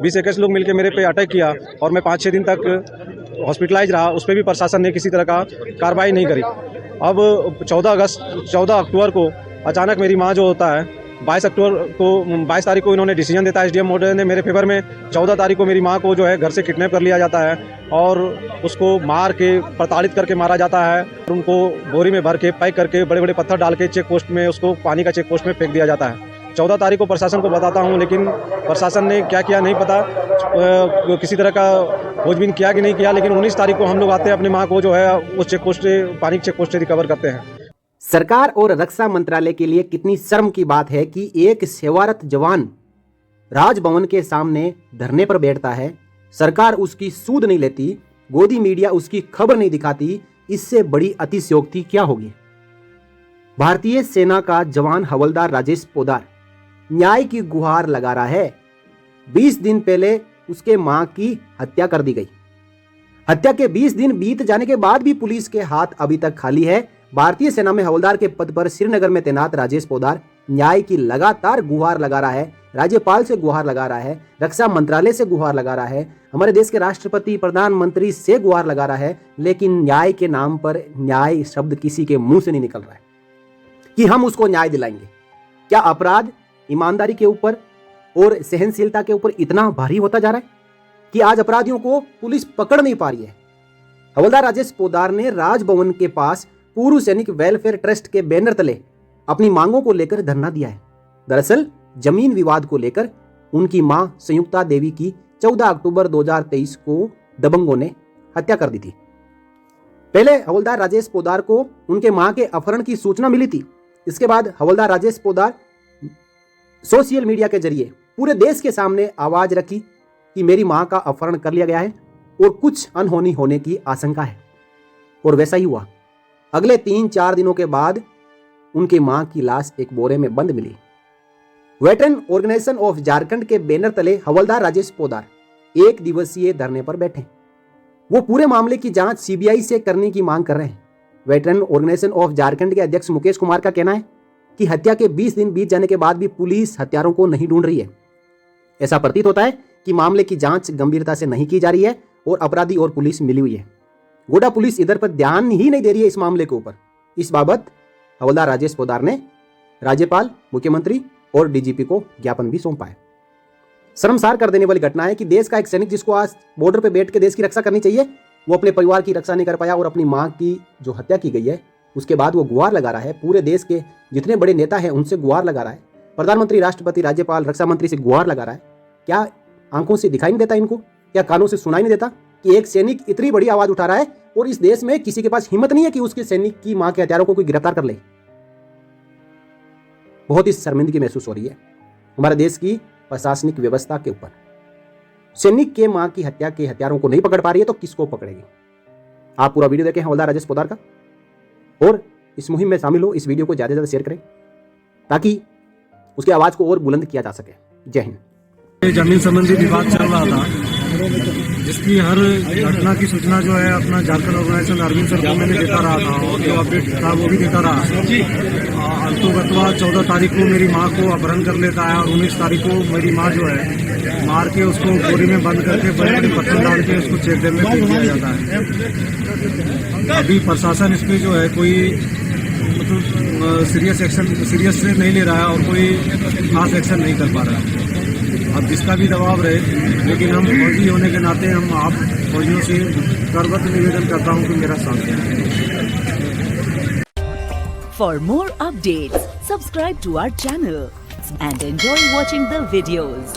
20-21 लोग मिलकर मेरे पे अटैक किया और मैं 5-6 दिन तक हॉस्पिटलाइज रहा। उस पर भी प्रशासन ने किसी तरह का कार्रवाई नहीं करी। अब 14 अक्टूबर को अचानक मेरी माँ जो होता है 22 तारीख को इन्होंने डिसीजन देता है एसडीएम महोदय ने मेरे फेवर में। 14 तारीख को मेरी माँ को जो है घर से किडनैप कर लिया जाता है और उसको मार के प्रताड़ित करके मारा जाता है। उनको बोरी में भर के पैक करके बड़े बड़े पत्थर डाल के चेक पोस्ट में, उसको पानी का चेक पोस्ट में फेंक दिया जाता है। 14 तारीख को प्रशासन को बताता हूँ, लेकिन प्रशासन ने क्या किया नहीं पता, किसी तरह का खोजबीन किया कि नहीं किया। लेकिन 19 तारीख को हम लोग आते हैं, अपनी माँ को जो है उस चेक पोस्ट से, पानी के चेक पोस्ट से रिकवर करते हैं। सरकार और रक्षा मंत्रालय के लिए कितनी शर्म की बात है कि एक सेवारत जवान राजभवन के सामने धरने पर बैठता है, सरकार उसकी सूद नहीं लेती, गोदी मीडिया उसकी खबर नहीं दिखाती। इससे बड़ी अतिशयोक्ति क्या होगी। भारतीय सेना का जवान हवलदार राजेश पोद्दार न्याय की गुहार लगा रहा है। 20 दिन पहले उसके मां की हत्या कर दी गई। हत्या के 20 दिन बीत जाने के बाद भी पुलिस के हाथ अभी तक खाली है। भारतीय सेना में हवलदार के पद पर श्रीनगर में तैनात राजेश पोद्दार न्याय की लगातार गुहार लगा रहा है। राज्यपाल से गुहार लगा रहा है, रक्षा मंत्रालय से गुहार लगा रहा है, हमारे देश के राष्ट्रपति प्रधानमंत्री से गुहार लगा रहा है। लेकिन न्याय के नाम पर न्याय शब्द किसी के मुंह से नहीं निकल रहा है कि हम उसको न्याय दिलाएंगे। क्या अपराध ईमानदारी के ऊपर और सहनशीलता के ऊपर इतना भारी होता जा रहा है कि आज अपराधियों को पुलिस पकड़ नहीं पा रही है। हवलदार राजेश पोद्दार ने राजभवन के पास पूर्व सैनिक वेलफेयर ट्रस्ट के बैनर तले अपनी मांगों को लेकर धरना दिया है। दरअसल जमीन विवाद को लेकर उनकी मां संयुक्ता देवी की 14 अक्टूबर 2023 को दबंगों ने हत्या कर दी थी। पहले हवलदार राजेश पोद्दार को उनके मां के अपहरण की सूचना मिली थी। इसके बाद हवलदार राजेश पोद्दार सोशल मीडिया के जरिए पूरे देश के सामने आवाज रखी कि मेरी मां का अपहरण कर लिया गया है और कुछ अनहोनी होने की आशंका है। और वैसा ही हुआ। अगले 3-4 दिनों के बाद उनकी मां की लाश एक बोरे में बंद मिली। वेटरन ऑर्गेनाइजेशन ऑफ झारखंड के बैनर तले हवलदार राजेश पोद्दार 1 दिवसीय धरने पर बैठे। वो पूरे मामले की जांच सीबीआई से करने की मांग कर रहे हैं। वेटरन ऑर्गेनाइजेशन ऑफ झारखंड के अध्यक्ष मुकेश कुमार का कहना है कि हत्या के 20 दिन बीत जाने के बाद भी पुलिस हत्यारों को नहीं ढूंढ रही है। ऐसा प्रतीत होता है कि मामले की जांच गंभीरता से नहीं की जा रही है और अपराधी और पुलिस मिली हुई है। गोड्डा पुलिस इधर पर ध्यान ही नहीं दे रही है इस मामले के ऊपर। इस बाबत हवलदार राजेश पोद्दार ने राज्यपाल, मुख्यमंत्री और डीजीपी को ज्ञापन भी सौंपा है। शर्मसार कर देने वाली घटना है कि देश का एक सैनिक जिसको आज बॉर्डर पे बैठ के देश की रक्षा करनी चाहिए, वो अपने परिवार की रक्षा नहीं कर पाया और अपनी मां की जो हत्या की गई है उसके बाद वो गुहार लगा रहा है। पूरे देश के जितने बड़े नेता हैं उनसे गुहार लगा रहा है। प्रधानमंत्री, राष्ट्रपति, राज्यपाल, रक्षा मंत्री से गुहार लगा रहा है। क्या आंखों से दिखाई नहीं देता इनको? क्या कानों से सुनाई नहीं देता कि एक सैनिक इतनी बड़ी आवाज उठा रहा है और इस देश में किसी के पास हिम्मत नहीं है कि उसके सैनिक की मां के हत्यारों को कोई गिरफ्तार कर ले। बहुत ही शर्मिंदगी महसूस हो रही है हमारे देश की प्रशासनिक व्यवस्था के ऊपर। सैनिक के मां की हत्या के हत्यारों को नहीं पकड़ पा रही है तो किसको पकड़ेगी? आप पूरा वीडियो देखें हवलदार राजेश पोद्दार का और इस मुहिम में शामिल हो। इस वीडियो को ज्यादा से ज्यादा शेयर करें ताकि उसकी आवाज को और बुलंद किया जा सके। जय हिंद। जमीन संबंधी विवाद चल रहा था, जिसकी हर घटना की सूचना जो है अपना झारखंड ऑर्गेनाइजेशन अरविंद सर को मैंने देता रहा था और जो अपडेट था वो भी देता रहा। अंतोगतवा 14 तारीख को मेरी मां को अपहरण कर लेता है और 19 तारीख को मेरी मां जो है मार के उसको बोरी में बंद करके बड़े बड़े पत्थर डाल के उसको चेक डैम में फेंक दिया जाता है। अभी प्रशासन इस पर जो है कोई मतलब सीरियस से नहीं ले रहा है और कोई खास एक्शन नहीं कर पा रहा है। अब जिसका भी दबाव रहे, लेकिन हम फौजी होने के नाते हम आप फौजियों से करवत निवेदन करता हूं कि मेरा साथ दें। For more updates, subscribe to our channel and enjoy watching the videos.